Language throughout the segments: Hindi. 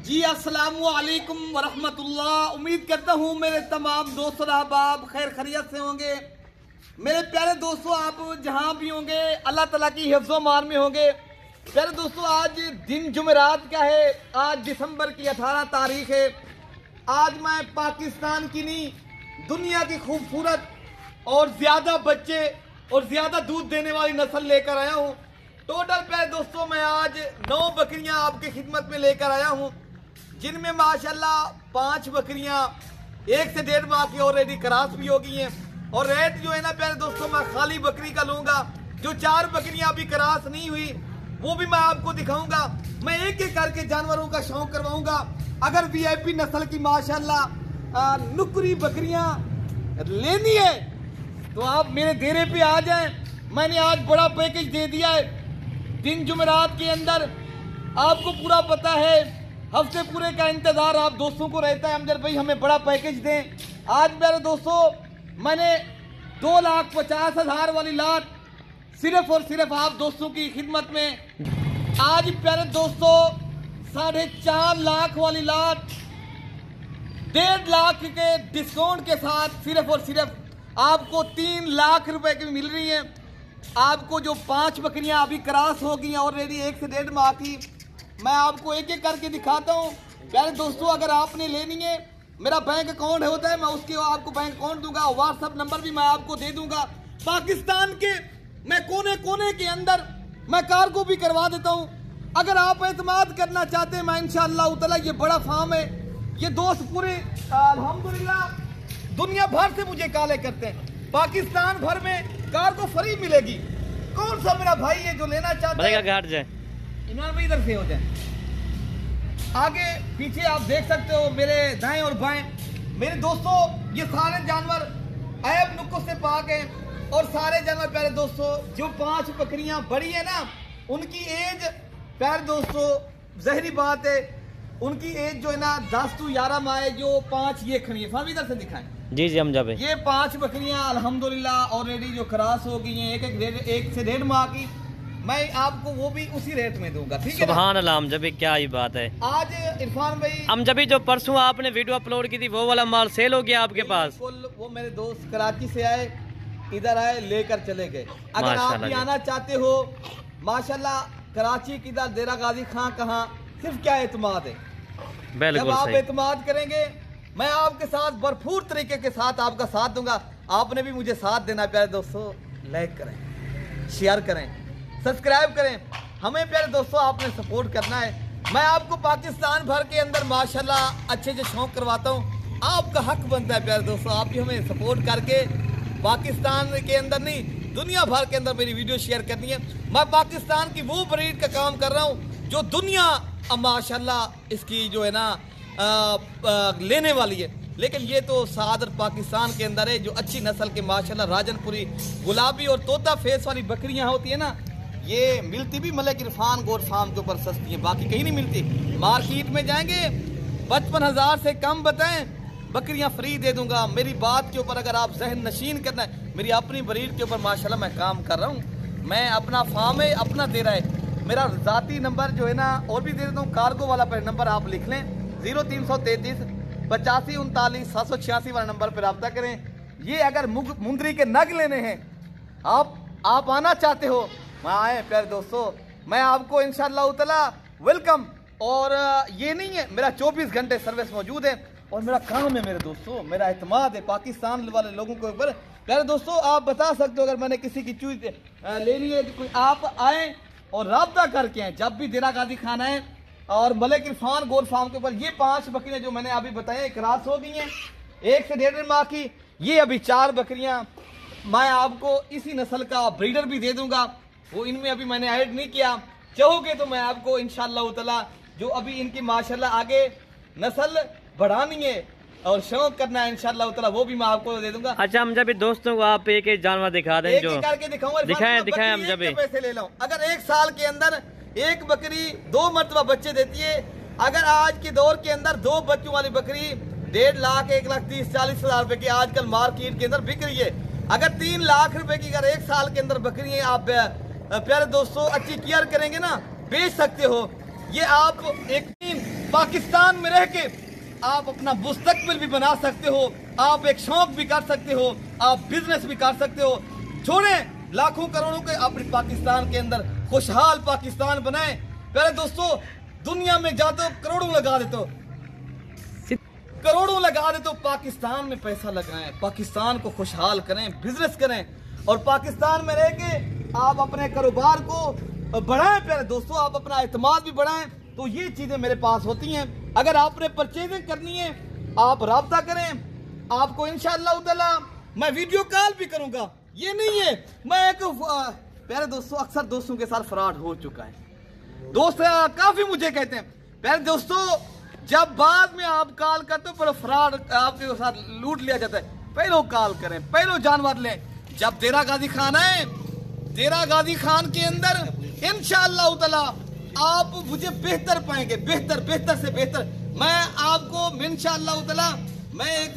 जी अस्सलामु अलैकुम वरहमतुल्लाह। उम्मीद करता हूँ मेरे तमाम दोस्तों अहबाब खैर खैरियत से होंगे। मेरे प्यारे दोस्तों, आप जहाँ भी होंगे अल्लाह ताला की हिफ्ज़ो मान में होंगे। प्यारे दोस्तों, आज दिन जुमेरात का है, आज दिसंबर की 18 तारीख है। आज मैं पाकिस्तान की नहीं दुनिया की खूबसूरत और ज़्यादा बच्चे और ज़्यादा दूध देने वाली नस्ल लेकर आया हूँ। टोटल प्यारे दोस्तों मैं आज 9 बकरियां आपकी खिदमत में लेकर आया हूं, जिनमें माशाल्लाह 5 बकरियां 1 से 1.5 माह की ऑलरेडी क्रॉस भी हो गई हैं। और रेट जो है ना प्यारे दोस्तों, मैं खाली बकरी का लूंगा। जो 4 बकरियां अभी क्रॉस नहीं हुई वो भी मैं आपको दिखाऊंगा। मैं एक एक करके जानवरों का शौक करवाऊंगा। अगर VIP नस्ल की माशाल्लाह नुकरी बकरियां लेनी है तो आप मेरे डेरे पे आ जाएं। मैंने आज बड़ा पैकेज दे दिया है। दिन जुमेरात के अंदर आपको पूरा पता है, हफ्ते पूरे का इंतजार आप दोस्तों को रहता है अमजद भाई हमें बड़ा पैकेज दें। आज मेरे दोस्तों मैंने 2,50,000 वाली लाट सिर्फ और सिर्फ आप दोस्तों की खिदमत में। आज प्यारे दोस्तों 4.5 लाख वाली लाट 1.5 लाख के डिस्काउंट के साथ सिर्फ और सिर्फ आपको 3 लाख रुपए की मिल रही है। आपको जो 5 बकरियां अभी क्रॉस हो गई ऑलरेडी 1 से 1.5 माह की, मैं आपको एक एक करके दिखाता हूं। प्यारे दोस्तों, अगर आपने लेनी है, मेरा बैंक अकाउंट होता है, मैं उसके आपको बैंक अकाउंट दूंगा, व्हाट्सएप नंबर भी मैं आपको दे दूंगा। पाकिस्तान के मैं कोने कोने के अंदर मैं कार्गो भी करवा देता हूं। अगर आप एतमाद करना चाहते हैं, मैं इंशाअल्लाह ताला, ये बड़ा फार्म है, ये दोस्त पूरे अल्हम्दुलिल्लाह दुनिया भर से मुझे कॉल करते हैं। पाकिस्तान भर में कार्गो फ्री मिलेगी। कौन सा मेरा भाई है जो लेना चाहता है, घाट जाए इमरान भाई इधर से हो जाए, आगे पीछे आप देख सकते हो मेरे दाएं और बाएं। मेरे दोस्तों ये सारे जानवर ऐब नुक्स से पाक हैं और सारे जानवर प्यारे दोस्तों जो 5 बकरियां बड़ी है ना, उनकी एज प्यारे दोस्तों जहरी बात है, उनकी एज जो है ना 10 to 11 माह है। जो 5 ये खड़ी है, फार्म इधर से दिखाएं। जी जी हम जब ये 5 बकरियां अल्हम्दुलिल्लाह ऑलरेडी जो क्रॉस हो गई हैं 1 से 1.5 माह की, मैं आपको वो भी उसी रेट में दूंगा। ठीक है, सुभान अल्लाह। हम जब क्या ही बात है। आज इरफान भाई हम जब जो परसों आपने वीडियो अपलोड की थी वो वाला माल सेल हो गया आपके पास? वो मेरे दोस्त कराची से आए, इधर आए, लेकर चले गए। अगर आप भी आना चाहते हो माशाल्लाह, कराची किधर, देरा गाजी खां कहाँ, सिर्फ क्या एतमाद है। जब आप एतमाद करेंगे मैं आपके साथ भरपूर तरीके के साथ आपका साथ दूंगा। आपने भी मुझे साथ देना प्यारे दोस्तों। लाइक करें, शेयर करें, सब्सक्राइब करें, हमें प्यारे दोस्तों आपने सपोर्ट करना है। मैं आपको पाकिस्तान भर के अंदर माशाल्लाह अच्छे से शौक करवाता हूँ। आपका हक बनता है प्यारे दोस्तों, आप भी हमें सपोर्ट करके पाकिस्तान के अंदर नहीं दुनिया भर के अंदर मेरी वीडियो शेयर करनी है। मैं पाकिस्तान की वो ब्रीड का काम कर रहा हूँ जो दुनिया माशाल्लाह इसकी जो है ना लेने वाली है। लेकिन ये तो सादर पाकिस्तान के अंदर है, जो अच्छी नस्ल के माशाल्लाह राजनपुरी गुलाबी और तोता फेस वाली बकरियां होती है ना, ये मिलती भी मलिक इरफान गोट फार्म के ऊपर सस्ती है, बाकी कहीं नहीं मिलती। मार्केट में जाएंगे 55,000 से कम बताएं, बकरियां फ्री दे दूंगा। मेरी बात के ऊपर अगर आप जहन नशीन करना है, मेरी अपनी ब्रीड के ऊपर माशाल्लाह मैं काम कर रहा हूँ। मैं अपना फार्म है, अपना दे रहा है। मेरा ज़ाती नंबर जो है ना और भी दे देता हूँ, कार्गो वाला नंबर आप लिख लें 0333 85 39 786 वाले नंबर पर रब्ता करें। ये अगर मुंदरी के नग लेने हैं, आप आना चाहते हो, मैं आए प्यारे दोस्तों, मैं आपको इंशाअल्लाह ताला वेलकम। और ये नहीं है, मेरा 24 घंटे सर्विस मौजूद है और मेरा काम है मेरे दोस्तों, मेरा एतमाद है पाकिस्तान वाले लोगों के ऊपर। प्यारे दोस्तों आप बता सकते हो अगर मैंने किसी की चीज लेनी है तो कोई आप आए और रब्ता करके आए। जब भी दिरा गाजी खाना है और मलिक इरफान गोट फार्म के ऊपर ये 5 बकरियां जो मैंने अभी बताया क्रॉस हो गई हैं 1 से 1.5 माह की। ये अभी 4 बकरियां मैं आपको इसी नस्ल का ब्रीडर भी दे दूंगा, वो इनमें अभी मैंने ऐड नहीं किया। चाहोगे तो मैं आपको इंशाअल्लाह ताला जो अभी इनकी माशाल्लाह आगे नस्ल बढ़ानी है और शौक करना है इंशाअल्लाह ताला, वो भी मैं आपको दे दूंगा। अच्छा हम जब दोस्तों को आप एक जानवर दिखा दें, जो करके दिखाऊंगा, दिखाएं हम जब पैसे ले लाऊं। अगर 1 साल के अंदर एक बकरी 2 मरतबा बच्चे देती है, अगर आज के दौर के अंदर 2 बच्चों वाली बकरी 1.5 लाख 1,30,40,000 रुपए की आजकल मार्केट के अंदर बिक रही है। अगर 3 लाख रुपए की अगर 1 साल के अंदर बकरी है, आप प्यारे दोस्तों अच्छी केयर करेंगे ना, बेच सकते हो। ये आप एक पाकिस्तान में रह के आप अपना मुस्तकबिल भी बना सकते हो, आप एक शौक भी कर सकते हो, आप बिजनेस भी कर सकते हो। छोड़ें लाखों करोड़ों के, अपने पाकिस्तान के अंदर खुशहाल पाकिस्तान बनाएं। पहले दोस्तों दुनिया में जाते हो करोड़ों लगा देते हो, करोड़ों लगा देते हो, पाकिस्तान में पैसा लगाएं, पाकिस्तान को खुशहाल करें, बिजनेस करें और पाकिस्तान में रह के आप अपने कारोबार को बढ़ाएं। प्यारे दोस्तों आप अपना एतमाद भी बढ़ाएं। तो ये चीजें मेरे पास होती हैं। अगर आपने परचेजिंग करनी है आप राब्ता करें, आपको इंशाअल्लाह ताला मैं वीडियो कॉल भी करूंगा। ये नहीं है मैं एक प्यारे दोस्तों अक्सर दोस्तों के साथ फ्रॉड हो चुका है, दोस्त काफी मुझे कहते हैं प्यारे दोस्तों जब बाद में आप कॉल करते हो पर फ्रॉड आपके साथ लूट लिया जाता है, पहले कॉल करें, पहले जानवर लें। जब देरा गाजी खान है, देरा गाजी खान के अंदर इंशाअल्लाह ताला आप मुझे बेहतर पाएंगे, बेहतर से बेहतर। मैं आपको इंशाअल्लाह ताला मैं एक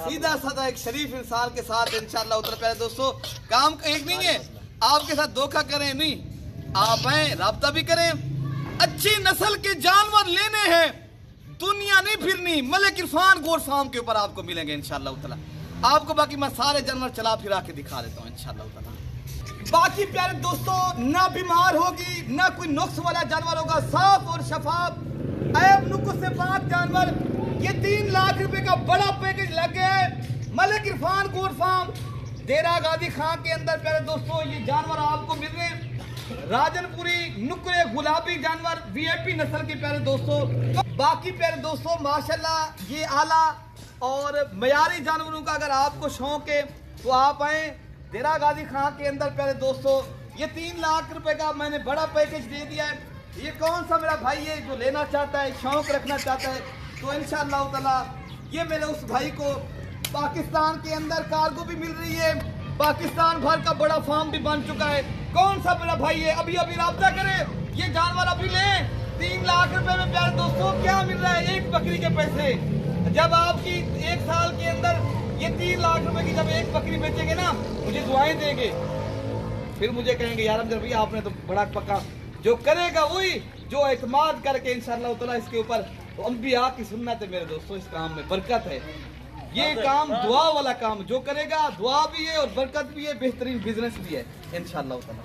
सीधा साधा एक शरीफ इंसान के साथ इंशाअल्लाह ताला प्यारे दोस्तों काम एक नहीं है, आपके साथ धोखा करें नहीं, आप आए राब्ता भी करें। अच्छी नस्ल के जानवर लेने हैं, दुनिया नहीं फिरनी। मलिक इरफान गोट फार्म के ऊपर आपको मिलेंगे इंशाअल्लाह ताला। आपको बाकी मैं सारे जानवर चला फिरा के दिखा देता हूँ इंशाअल्लाह ताला। बाकी प्यारे दोस्तों ना बीमार होगी ना कोई नुक्स वाला जानवर होगा, साफ और शफाफ ऐब नुक्स से पाक जानवर। ये 3 लाख रुपए का बड़ा पैकेज लग गया है मलिक इरफान गोट फार्म देरा गाजी खान के अंदर। प्यारे दोस्तों ये जानवर आपको मिल रहे हैं, राजनपुरी नुकरे गुलाबी जानवर VIP नस्ल के प्यारे दोस्तों। बाकी प्यारे दोस्तों माशाल्लाह ये आला और मयारी जानवरों का अगर आपको शौक है तो आप आए देरा गाजी खान के अंदर। प्यारे दोस्तों ये 3 लाख रुपए का मैंने बड़ा पैकेज दे दिया है। ये कौन सा मेरा भाई है जो लेना चाहता है, शौक रखना चाहता है, तो इंशाअल्लाह ताला ये मेरे उस भाई को पाकिस्तान के अंदर कार्गो भी मिल रही है, पाकिस्तान भर का बड़ा फार्म भी बन चुका है। कौन सा मेरा भाई है अभी राब्ता करे, ये जानवर अभी ले। 3 लाख रुपए में प्यारे दोस्तों क्या मिल रहा है, एक बकरी के पैसे। जब आपकी 1 साल के अंदर ये 3 लाख रुपए की जब एक बकरी बेचेंगे ना, मुझे दुआएं देंगे, फिर मुझे कहेंगे यार अमजद भैया आपने तो बड़ा पक्का। जो करेगा वही जो एतमाद करके इंशाअल्लाह ताला इसके ऊपर, तो अंबिया की सुन्नत है मेरे दोस्तों, इस काम में बरकत है। ये काम दुआ वाला काम, जो करेगा दुआ भी है और बरकत भी है, बेहतरीन बिजनेस भी है इंशाअल्लाह ताला।